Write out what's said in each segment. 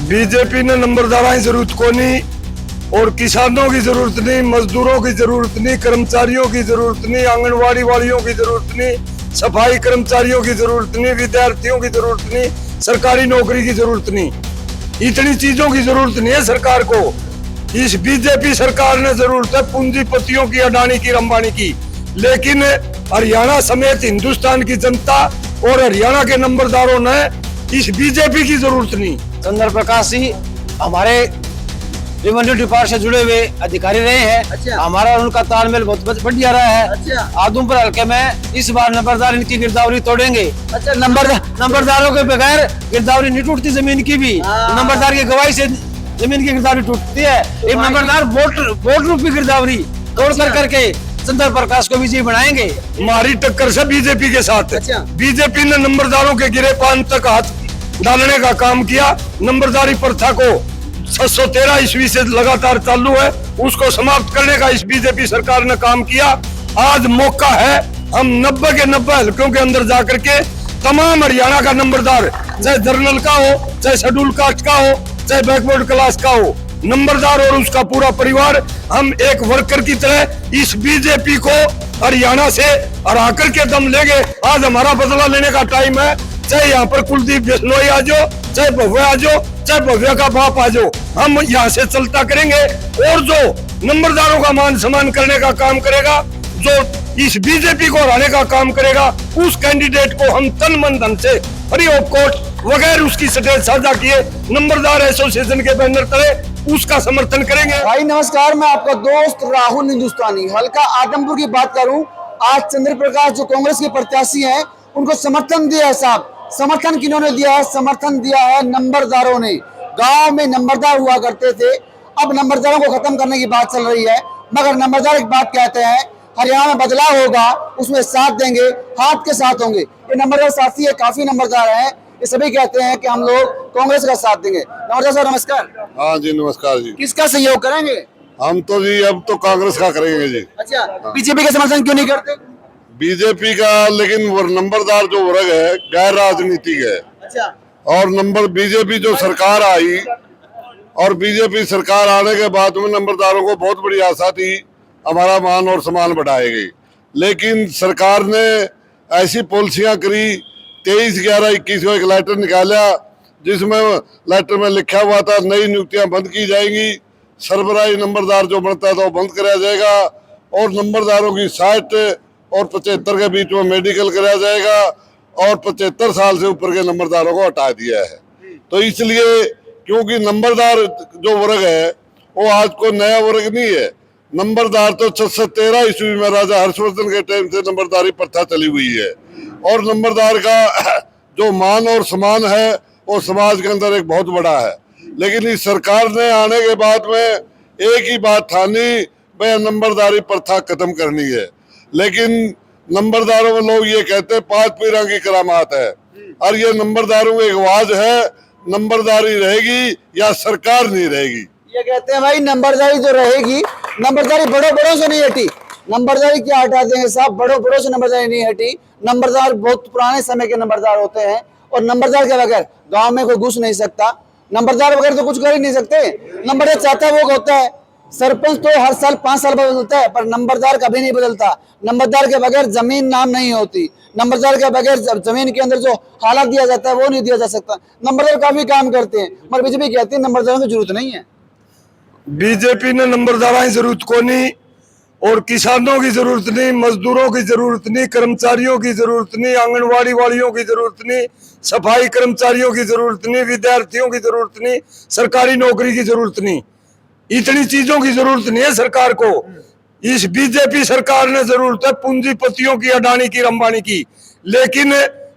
BJP ने नंबरदारा की जरूरत को नहीं, और किसानों की जरूरत नहीं, मजदूरों की जरूरत नहीं, कर्मचारियों की जरूरत नहीं, आंगनवाड़ी वालियों की जरूरत नहीं, सफाई कर्मचारियों की जरूरत नहीं, विद्यार्थियों की जरूरत नहीं, सरकारी नौकरी की जरूरत नहीं। इतनी चीजों की जरूरत नहीं है सरकार को। इस बीजेपी सरकार ने जरूरत है पूंजीपतियों की, अडानी की, अंबानी की। लेकिन हरियाणा समेत हिंदुस्तान की जनता और हरियाणा के नंबरदारों ने इस बीजेपी की जरूरत नहीं। चंद्र प्रकाश जी हमारे रेवेन्यू डिपार्टमेंट से जुड़े हुए अधिकारी रहे हैं। अच्छा। हमारा उनका तालमेल बहुत बढ़िया रहा है। अच्छा। आदमपुर हल्के में इस बार नंबरदार इनकी गिरदावरी तोड़ेंगे। अच्छा, नंबरदारों के बगैर गिरदावरी नहीं टूटती जमीन की भी। हाँ। नंबरदार की गवाही से जमीन की गिरदावरी टूटती है। ये नंबरदार वोट रूपी गिरदावरी तोड़ कर करके चंद्र प्रकाश को विजयी बनाएंगे। हमारी टक्कर से बीजेपी के साथ। अच्छा। बीजेपी ने नंबरदारों के गिरे पान तक हाथ डालने का काम किया। नंबरदारी प्रथा को 613 ईस्वी से लगातार चालू है, उसको समाप्त करने का इस बीजेपी सरकार ने काम किया। आज मौका है, हम 90 के 90 हल्कों के अंदर जाकर के तमाम हरियाणा का नंबरदार, चाहे जर्नल का हो, चाहे शेड्यूल कास्ट का हो, चाहे बैकवर्ड क्लास का हो, नंबरदार और उसका पूरा परिवार, हम एक वर्कर की तरह इस बीजेपी को हरियाणा से हरा करके दम लेंगे। आज हमारा बदला लेने का टाइम है। चाहे यहाँ पर कुलदीप बिश्नोई आ जाओ, चाहे भव्या आ जाओ, चाहे भव्या का बाप आ जाओ, हम यहाँ से चलता करेंगे। और जो नंबरदारों का मान सम्मान करने का काम करेगा, जो इस बीजेपी को हराने का काम करेगा, उस कैंडिडेट को हम तन मन धन से फ्री ऑफ कॉस्ट वगैरह उसकी स्टेज साझा किए नंबरदार एसोसिएशन के बैनर तले उसका समर्थन करेंगे। भाई नमस्कार, मैं आपका दोस्त राहुल हिंदुस्तानी। हल्का आदमपुर की बात करूं, आज चंद्र प्रकाश जो कांग्रेस के प्रत्याशी हैं, उनको समर्थन दिया है साहब। समर्थन किन्होंने दिया है? समर्थन दिया है नंबरदारों ने। गांव में नंबरदार हुआ करते थे, अब नंबरदारों को खत्म करने की बात चल रही है। मगर नंबरदार एक बात कहते हैं, हरियाणा में बदलाव होगा, उसमें साथ देंगे, हाथ के साथ होंगे। ये नंबरदार साथी है, काफी नंबरदार हैं, ये सभी कहते हैं कि हम लोग कांग्रेस का साथ देंगे। नंबरदार साहब नमस्कार। हाँ जी नमस्कार जी। किसका सहयोग करेंगे? हम तो जी अब तो कांग्रेस का करेंगे जी। अच्छा, बीजेपी का समर्थन क्यों नहीं करते? बीजेपी का, लेकिन वो नंबरदार जो वर्ग है गैर राजनीतिक है। अच्छा। और बीजेपी जो सरकार आई, और बीजेपी सरकार आने के बाद में नंबरदारों को बहुत बड़ी आशा थी हमारा मान और सम्मान बढ़ाएगी। लेकिन सरकार ने ऐसी पॉलिसियां करी, 23/11/21 को एक लेटर निकाला, जिसमें लेटर में लिखा हुआ था नई नियुक्तियां बंद की जाएंगी, सरबराही नंबरदार जो बनता था वो बंद कराया जाएगा, और नंबरदारों की 60 और 75 के बीच में मेडिकल कराया जाएगा, और 75 साल से ऊपर के नंबरदारों को हटा दिया है। तो इसलिए, क्योंकि नंबरदार जो वर्ग है वो आज को नया वर्ग नहीं है। नंबरदार तो 613 ईस्वी में राजा हर्षवर्धन के टाइम से नंबरदारी प्रथा चली हुई है, और नंबरदार का जो मान और सम्मान है वो समाज के अंदर एक बहुत बड़ा है। लेकिन इस सरकार ने आने के बाद में एक ही बात ठानी, भाई नंबरदारी प्रथा खत्म करनी है। लेकिन नंबरदारों में लोग ये कहते हैं 5 पीरा की करामात है, और ये नंबरदारों की एक आवाज है, नंबरदारी रहेगी या सरकार नहीं रहेगी। ये कहते हैं भाई नंबरदारी जो रहेगी, नंबरदारी बड़ों से नहीं हटी। नंबरदारी क्या हटा देंगे साहब? बड़ों से नंबरदारी नहीं हटी। नंबरदार बहुत पुराने समय के नंबरदार होते हैं, और नंबरदार के बगैर गांव में कोई घुस नहीं सकता। नंबरदार बगैर तो कुछ कर ही नहीं सकते। नंबरदार चाहता वो होता है। सरपंच तो हर साल 5 साल बदलता है, पर नंबरदार कभी नहीं बदलता। नंबरदार के बगैर जमीन नाम नहीं होती। नंबरदार के बगैर जमीन के अंदर जो हालात दिया जाता है वो नहीं दिया जा सकता। नंबरदार काफी काम करते हैं, मगर बीजेपी कहती है नंबरदारों की जरूरत नहीं है। बीजेपी ने नंबरदारा की जरूरत को नहीं, और किसानों की जरूरत नहीं, मजदूरों की जरूरत नहीं, कर्मचारियों की जरूरत नहीं, आंगनवाड़ी वालियों की जरूरत नहीं, सफाई कर्मचारियों की जरूरत नहीं, विद्यार्थियों की जरूरत नहीं, सरकारी नौकरी की जरूरत नहीं। इतनी चीजों की जरूरत नहीं है सरकार को। इस बीजेपी सरकार ने जरूरत है पूंजीपतियों की, अडानी की, अंबानी की। लेकिन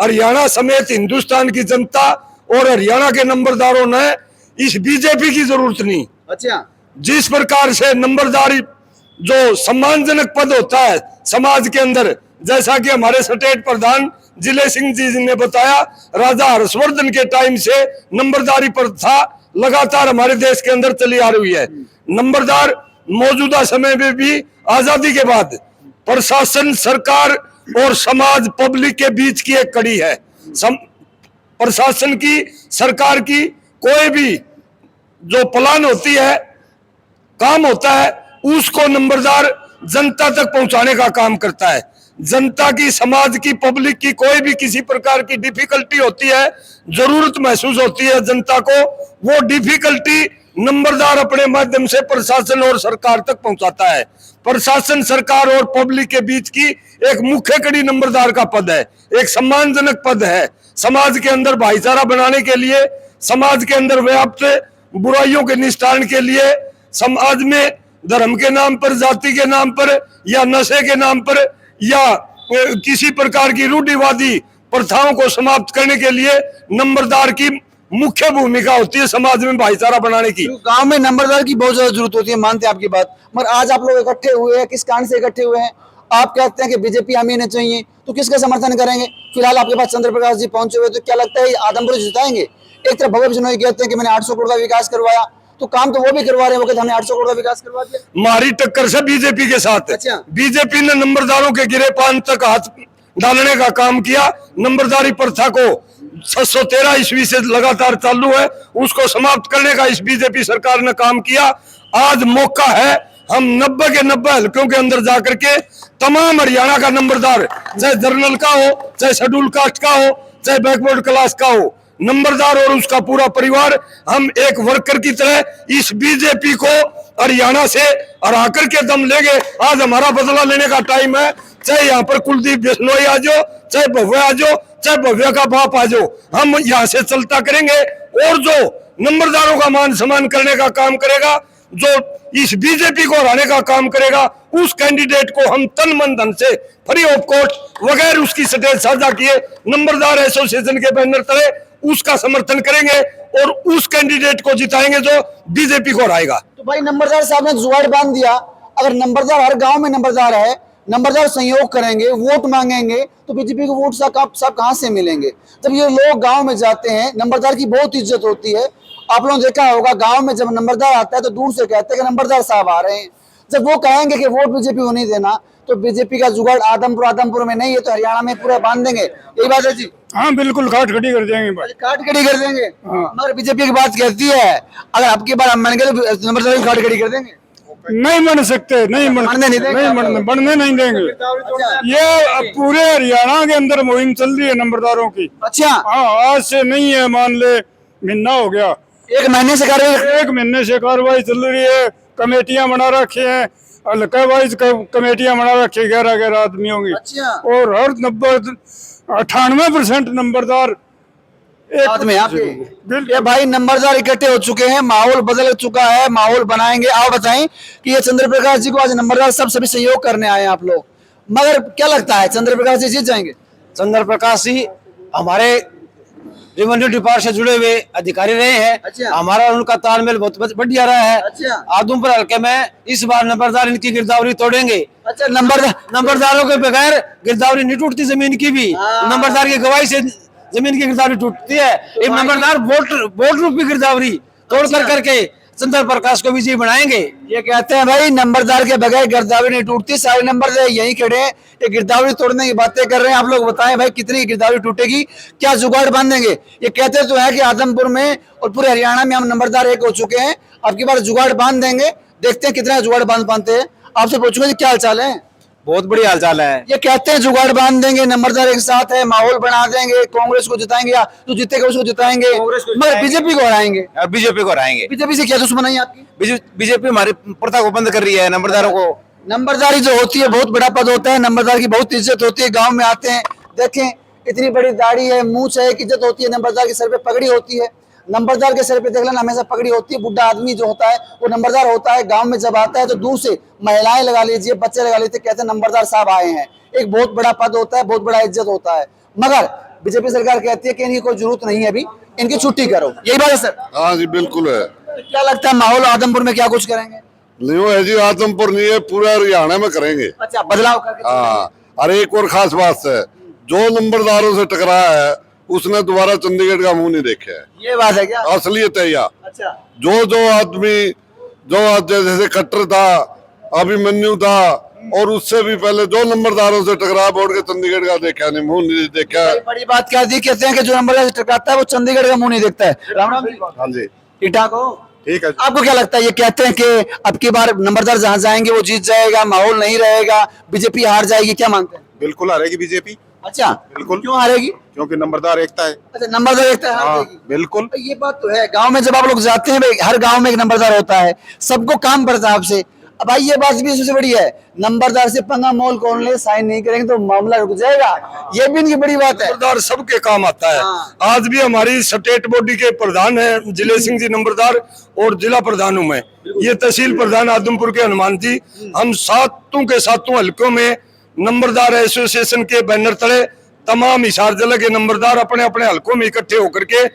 हरियाणा समेत हिंदुस्तान की जनता और हरियाणा के नंबरदारों ने इस बीजेपी की जरूरत नहीं। अच्छा। जिस प्रकार से नंबरदारी जो सम्मानजनक पद होता है समाज के अंदर, जैसा कि हमारे स्टेट प्रधान जिले सिंह जी ने बताया, राजा हर्षवर्धन के टाइम से नंबरदारी प्रथा लगातार हमारे देश के अंदर चली आ रही है। नंबरदार मौजूदा समय में भी, आजादी के बाद, प्रशासन, सरकार और समाज, पब्लिक के बीच की एक कड़ी है। प्रशासन की, सरकार की कोई भी जो प्लान होती है, काम होता है, उसको नंबरदार जनता तक पहुंचाने का काम करता है। जनता की, समाज की, पब्लिक की कोई भी किसी प्रकार की डिफिकल्टी होती है, जरूरत महसूस होती है जनता को, वो डिफिकल्टी नंबरदार अपने माध्यम से प्रशासन और सरकार तक पहुंचाता है। प्रशासन, सरकार और पब्लिक के बीच की एक मुख्य कड़ी नंबरदार का पद है, एक सम्मानजनक पद है। समाज के अंदर भाईचारा बनाने के लिए, समाज के अंदर व्याप्त बुराइयों के निस्तारण के लिए, समाज में धर्म के नाम पर, जाति के नाम पर या नशे के नाम पर या किसी प्रकार की रूढ़िवादी प्रथाओं को समाप्त करने के लिए नंबरदार की मुख्य भूमिका होती है समाज में भाईचारा बनाने की। गांव में नंबरदार की बहुत ज्यादा जरूरत होती है, मानते हैं आपकी बात, मगर आज आप लोग इकट्ठे हुए हैं, किस कारण से इकट्ठे हुए हैं? आप कहते हैं कि बीजेपी हमें नहीं चाहिए, तो किसका समर्थन करेंगे? फिलहाल आपके पास चंद्र प्रकाश जी पहुंचे हुए, तो क्या लगता है आदमपुर जिताएंगे? एक तरफ भगत सिंह कहते हैं कि मैंने 800 करोड़ का विकास करवाया, तो काम तो वो भी करवा रहे हैं, वो कहते हैं हमने 800 करोड़ का विकास करवा दिया। मारी टक्कर से बीजेपी के साथ। अच्छा। बीजेपी ने नंबरदारों के गिरे पान तक हाथ डालने का काम किया। नंबरदारी प्रथा को 613 ईस्वी से लगातार चालू है, उसको समाप्त करने का इस बीजेपी सरकार ने काम किया। आज मौका है, हम 90 के 90 हल्कों के अंदर जाकर के तमाम हरियाणा का नंबरदार, चाहे जर्नल का हो, चाहे शेड्यूल कास्ट का हो, चाहे बैकवर्ड क्लास का हो, नंबरदार और उसका पूरा परिवार, हम एक वर्कर की तरह इस बीजेपी को हरियाणा से हरा करके दम लेंगे। आज हमारा बदला लेने का टाइम है। चाहे यहाँ पर कुलदीप बिश्नोई आ जाओ, चाहे भव्य आ जाओ, चाहे भव्य का बाप आ जाओ, हम यहाँ से चलता करेंगे। और जो नंबरदारों का मान सम्मान करने का काम करेगा, जो इस बीजेपी को हराने का काम करेगा, उस कैंडिडेट को हम तन मन धन से फ्री ऑफ कॉस्ट बगैर उसकी स्टेज साझा किए नंबरदार एसोसिएशन के बैनर तले उसका समर्थन करेंगे और उस कैंडिडेट को जिताएंगे जो बीजेपी को हराएगा। तो भाई नंबरदार साहब ने जुगाड़ बांध दिया, अगर नंबरदार हर गांव में नंबरदार है, नंबरदार सहयोग करेंगे, वोट मांगेंगे, तो बीजेपी को वोट सब कहां से मिलेंगे? जब ये लोग गांव में जाते हैं, नंबरदार की बहुत इज्जत होती है। आप लोगों ने देखा होगा, गांव में जब नंबरदार आता है तो दूर से कहते हैं कि नंबरदार साहब आ रहे हैं। जब वो कहेंगे कि वोट बीजेपी को नहीं देना, तो बीजेपी का जुगाड़ आदमपुर में नहीं है तो हरियाणा में पूरा बांध देंगे। यही बात है जी? हाँ बिल्कुल, काट खड़ी कर देंगे भाई, काट खड़ी कर देंगे। मगर बीजेपी की बात कहती है अगर आपकी बार हम मान गए तो नंबरदार की काट खड़ी कर देंगे। नहीं बन सकते, नहीं बनने नहीं देंगे। बनने नहीं देंगे। ये पूरे हरियाणा के अंदर मुहिम चल रही है नंबरदारों की। अच्छा, हाँ, आज से नहीं है, मान ले महीना हो गया, 1 महीने से कार्रवाई, 1 महीने से कार्रवाई चल रही है। कमेटियां बना रखी हैं, हल्का वाइज कमेटियां बना रखी है 11-11 आदमियों की। अच्छा। और हर 98% नंबरदार साथ में ये भाई नंबरदार इकट्ठे हो चुके हैं, माहौल बदल चुका है, माहौल बनाएंगे। आप बताएं कि ये चंद्र प्रकाश जी को आज नंबरदार सब सभी सहयोग करने आए हैं आप लोग, मगर क्या लगता है चंद्र प्रकाश जी जीत जाएंगे? चंद्र प्रकाश जी हमारे रेवेन्यू डिपार्टमेंट से जुड़े हुए अधिकारी रहे हैं। अच्छा। हमारा उनका तालमेल बहुत बढ़िया रहा है। अच्छा। आदमपुर हल्के में इस बार नंबरदार इनकी गिरदावरी तोड़ेंगे। अच्छा, नंबरदारों के बगैर गिरदावरी नहीं टूटती जमीन की भी। नंबरदार की गवाही से जमीन की गिरदावरी टूटती है। एक नंबरदार वोट रूपी गिरदावरी तोड़ कर करके चंद्र प्रकाश को विजयी बनाएंगे। ये कहते हैं भाई नंबरदार के बगैर गिरदावरी नहीं टूटती। सारे नंबरदार यहीं खड़े हैं, ये गिरदावरी तोड़ने की बातें कर रहे हैं। आप लोग बताएं भाई कितनी गिरदावरी टूटेगी, क्या जुगाड़ बांधेंगे? ये कहते तो है कि आदमपुर में और पूरे हरियाणा में हम नंबरदार एक हो चुके हैं, अब की बार जुगाड़ बांध देंगे। देखते हैं कितना जुगाड़ बांध पाते हैं। आपसे पूछूंगा जी क्या हाल चाल है? बहुत बढ़िया हालचाल है। ये कहते हैं जुगाड़ बांध देंगे, नंबरदार एक साथ है, माहौल बना देंगे, कांग्रेस को जिताएंगे या जो जीतेगा उसको जिताएंगे, मगर बीजेपी को हराएंगे। बीजेपी को हराएंगे। बीजेपी से क्या दुश्मनी है आपकी? बीजेपी हमारी प्रथा को बंद कर रही है। नंबरदारों को, नंबरदारी जो होती है बहुत बड़ा पद होता है, नंबरदार की बहुत इज्जत होती है। गांव में आते हैं, देखें इतनी बड़ी दाढ़ी है, मूंछ है, एक इज्जत होती है। नंबरदार के सर पे पगड़ी होती है, नंबरदार के सर पे देख लेना हमेशा पगड़ी होती है। बुढ़ा आदमी जो होता है वो नंबरदार होता है। गांव में जब आता है तो दूर से महिलाएं लगा लीजिए, बच्चे लगा लीजिए, कहते हैं नंबरदार साहब आए हैं। एक बहुत बड़ा पद होता है, बहुत बड़ा इज्जत होता है। मगर बीजेपी सरकार कहती है कि इनकी कोई जरूरत नहीं है, अभी इनकी छुट्टी करो। यही बात है सर? हाँ जी बिल्कुल है। तो क्या लगता है माहौल आदमपुर में क्या कुछ करेंगे? नहीं है जी, आदमपुर नहीं है, पूरा हरियाणा में करेंगे। अच्छा, बदलाव करके। हाँ, और एक और खास बात है, जो नंबरदारों से टकराया है उसने दोबारा चंडीगढ़ का मुंह नहीं देखा है। ये बात है क्या? असलियत है यह। अच्छा। जो आदमी जैसे खट्टर था, अभिमन्यु था, और उससे भी पहले जो नंबरदारों से टकरा बोर्ड के चंडीगढ़ का देखा नहीं, मुंह नहीं देखा है। बड़ी बात क्या थी, कहते हैं कि जो नंबरदार से टकराता है वो चंडीगढ़ का मुंह नहीं देखता है। राम राम जी। हाँ जी, ठीक ठाक हो? ठीक है। आपको क्या लगता है, ये कहते हैं कि अब की बार नंबरदार जहां जाएंगे वो जीत जाएगा, माहौल नहीं रहेगा, बीजेपी हार जाएगी, क्या मानते हैं? बिल्कुल हारेगी बीजेपी। अच्छा, बिल्कुल। क्यों हारेगी? क्योंकि नंबरदार एकता है। अच्छा, नंबरदार एक हार हाँ जाएगी। बिल्कुल। ये बात तो है, गांव में जब आप लोग जाते हैं भाई, हर गांव में एक नंबरदार होता है, सबको काम पड़ता है आपसे। अब भाई ये बात भी सबसे बड़ी है, नंबरदार से पंगा मोल कौन ले, साइन नहीं करेंगे तो मामला रुक जाएगा, ये भी इनकी बड़ी बात है। नंबरदार सबके काम आता है। हाँ। आज भी हमारी स्टेट बॉडी के प्रधान है जिले सिंह जी नंबरदार, और जिला प्रधान हूं मैं, ये तहसील प्रधान आदमपुर के हनुमान जी। हम सातों के सातों हल्कों में नंबरदार एसोसिएशन के बैनर तले तमाम हिसार जिले के नंबरदार अपने अपने हल्कों में इकट्ठे होकर के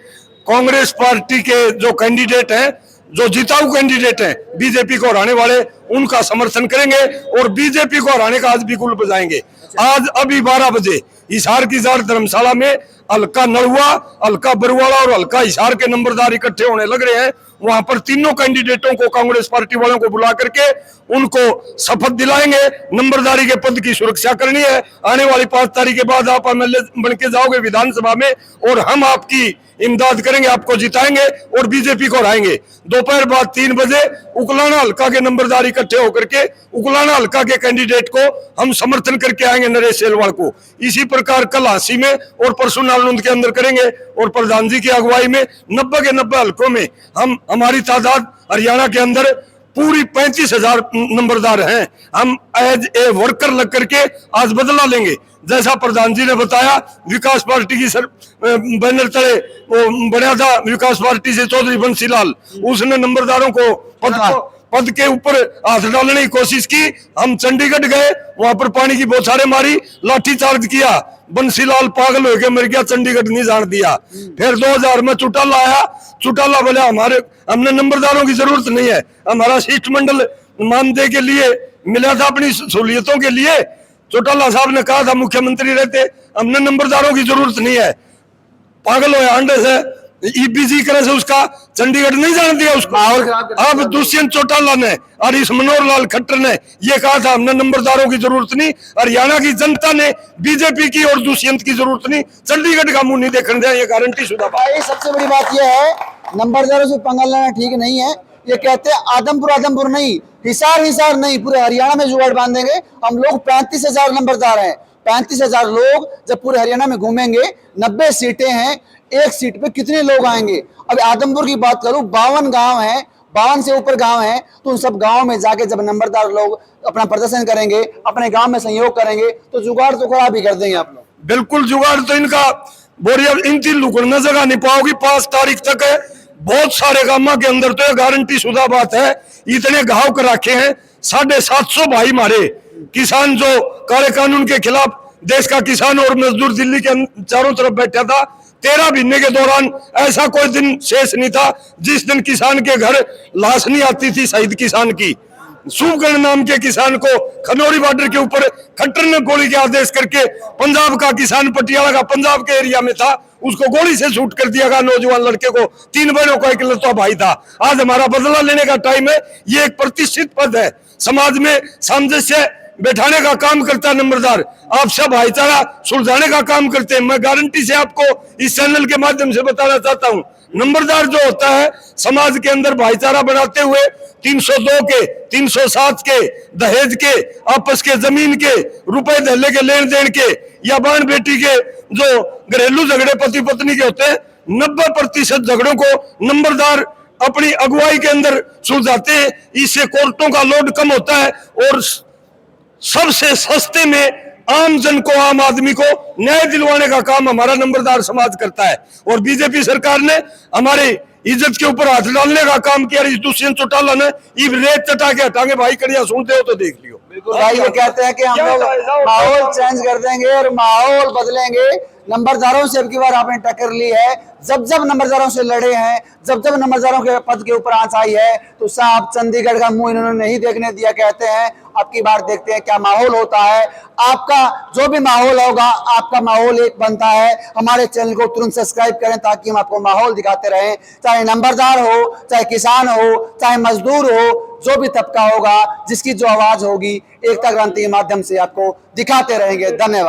कांग्रेस पार्टी के जो कैंडिडेट हैं, जो जिताऊ कैंडिडेट हैं, बीजेपी को हराने वाले, उनका समर्थन करेंगे और बीजेपी को हराने का आज भी गुल बजाएंगे। आज अभी 12 बजे हिसार की जार धर्मशाला में हल्का नलुआ, हल्का बरुआला और हल्का हिसार के नंबरदार इकट्ठे होने लग रहे हैं। वहां पर तीनों कैंडिडेटों को कांग्रेस पार्टी वालों को बुला करके उनको शपथ दिलाएंगे, नंबरदारी के पद की सुरक्षा करनी है। आने वाली 5 तारीख के बाद आप एमएलए बन के जाओगे विधानसभा में और हम आपकी इमदाद करेंगे, आपको जिताएंगे और बीजेपी को हराएंगे। दोपहर बाद 3 बजे उकलाना हल्का के नंबरदार इकट्ठे होकर के उकलाना हल्का के कैंडिडेट को हम समर्थन करके आएंगे, नरेश सेलवाल को। इसी प्रकार कल हांसी में और परसों नालंद के अंदर करेंगे और प्रधान जी की अगुवाई में 90 के 90 हल्कों में हमारी तादाद हरियाणा के अंदर पूरी 35,000 नंबरदार हैं। हम एज ए वर्कर लग करके आज बदला लेंगे। जैसा प्रधान जी ने बताया, विकास पार्टी की बैनर तले वो बना था विकास पार्टी से चौधरी बंसीलाल, उसने नंबरदारों को पद के ऊपर हाथ डालने की कोशिश की। हम चंडीगढ़ गए, वहां पर पानी की बौछारें मारी, लाठीचार्ज किया, बंसीलाल पागल हो गया, मर गया, चंडीगढ़ नहीं जान दिया। फिर 2000 में चौटाला आया, चौटाला बोला हमने नंबरदारों की जरूरत नहीं है, हमारा शिष्टमंडल मानदेय के लिए मिला था अपनी सहूलियतों के लिए। चौटाला साहब ने कहा था मुख्यमंत्री रहते, हमने नंबरदारों की जरूरत नहीं है। पागल हो अंडे से ईपीसी करे से उसका चंडीगढ़ नहीं जाने दिया उसको। अब दुष्यंत चौटाला ने और इस मनोहर लाल खट्टर ने ये कहा था हमने नंबरदारों की जरूरत नहीं। हरियाणा की जनता ने बीजेपी की और दुष्यंत की जरूरत नहीं, चंडीगढ़ का मुंह नहीं देखने दिया, ये गारंटी शुदा भाई सबसे बड़ी बात यह है, नंबरदारों से पंगा लेना ठीक नहीं है। ये कहते हैं आदमपुर नहीं, हिसार नहीं, पूरे हरियाणा में जुगाड़ बांधेंगे हम लोग। 35,000 नंबरदार हैं, 35,000 लोग जब पूरे हरियाणा में घूमेंगे, 90 सीटें हैं, एक सीट पे कितने लोग आएंगे? अब आदमपुर की बात करूं, 52 गांव हैं, 52 से ऊपर गांव हैं, तो उन सब गांव में जाके जब नंबरदार लोग अपना प्रदर्शन करेंगे, अपने गांव में सहयोग करेंगे, तो जुगाड़ तो खराब ही कर देंगे आप लोग। बिल्कुल जुगाड़ तो इनका बोरिया इनकी लुकड़ने जगह नहीं पाओगी। 5 तारीख तक है, बहुत सारे गांव के अंदर तो गारंटी शुदा बात है, इतने घाव कर रखे हैं। 750 भाई मारे किसान जो काले कानून के खिलाफ देश का किसान और मजदूर दिल्ली के चारों तरफ बैठा था। 13 महीने के दौरान ऐसा कोई दिन शेष नहीं था जिस दिन किसान के घर लाश नहीं आती थी शहीद किसान की। सूबगढ़ नाम के किसान को खनौरी बॉर्डर के ऊपर खट्टर ने गोली के आदेश करके, पंजाब का किसान पटियाला का पंजाब के एरिया में था, उसको गोली से शूट कर दिया गया। नौजवान लड़के को, 3 बहनों का इकलौता भाई था। आज हमारा बदला लेने का टाइम है। ये एक प्रतिष्ठित पद है, समाज में सामंजस्य बैठाने का काम करता है नंबरदार, आपसे भाईचारा सुलझाने का काम करते हैं। मैं गारंटी से आपको इस चैनल के माध्यम से बताना चाहता हूं, नंबरदार जो होता है समाज के अंदर भाईचारा बनाते हुए 302 के, 307 के, दहेज के, आपस के जमीन के, रुपए धल्ले के, लेन देन के, या बाण बेटी के जो घरेलू झगड़े पति पत्नी के होते हैं, 90% झगड़ों को नंबरदार अपनी अगुवाई के अंदर सुलझाते हैं। इससे कोर्टों का लोड कम होता है और सबसे सस्ते में आम जन को, आम आदमी को न्याय दिलवाने का काम हमारा नंबरदार समाज करता है। और बीजेपी सरकार ने हमारे इज्जत के ऊपर हाथ डालने का काम किया। दुष्यंत चौटाला ने रेत चटा के हटाएंगे, भाई कड़िया सुनते हो तो देख लियो। भाई ये कहते हैं कि हम लोग माहौल चेंज कर देंगे और माहौल बदलेंगे। नंबरदारों से अब की बार आपने टक्कर ली है, जब नंबरदारों से लड़े हैं, जब नंबरदारों के पद के ऊपर आंच आई है, तो साहब चंडीगढ़ का मुंह इन्होंने नहीं देखने दिया। कहते हैं अब की बार देखते हैं क्या माहौल होता है। आपका जो भी माहौल होगा, आपका माहौल एक बनता है। हमारे चैनल को तुरंत सब्सक्राइब करें ताकि हम आपको माहौल दिखाते रहें, चाहे नंबरदार हो, चाहे किसान हो, चाहे मजदूर हो, जो भी तबका होगा, जिसकी जो आवाज होगी, एकता क्रांति के माध्यम से आपको दिखाते रहेंगे। धन्यवाद।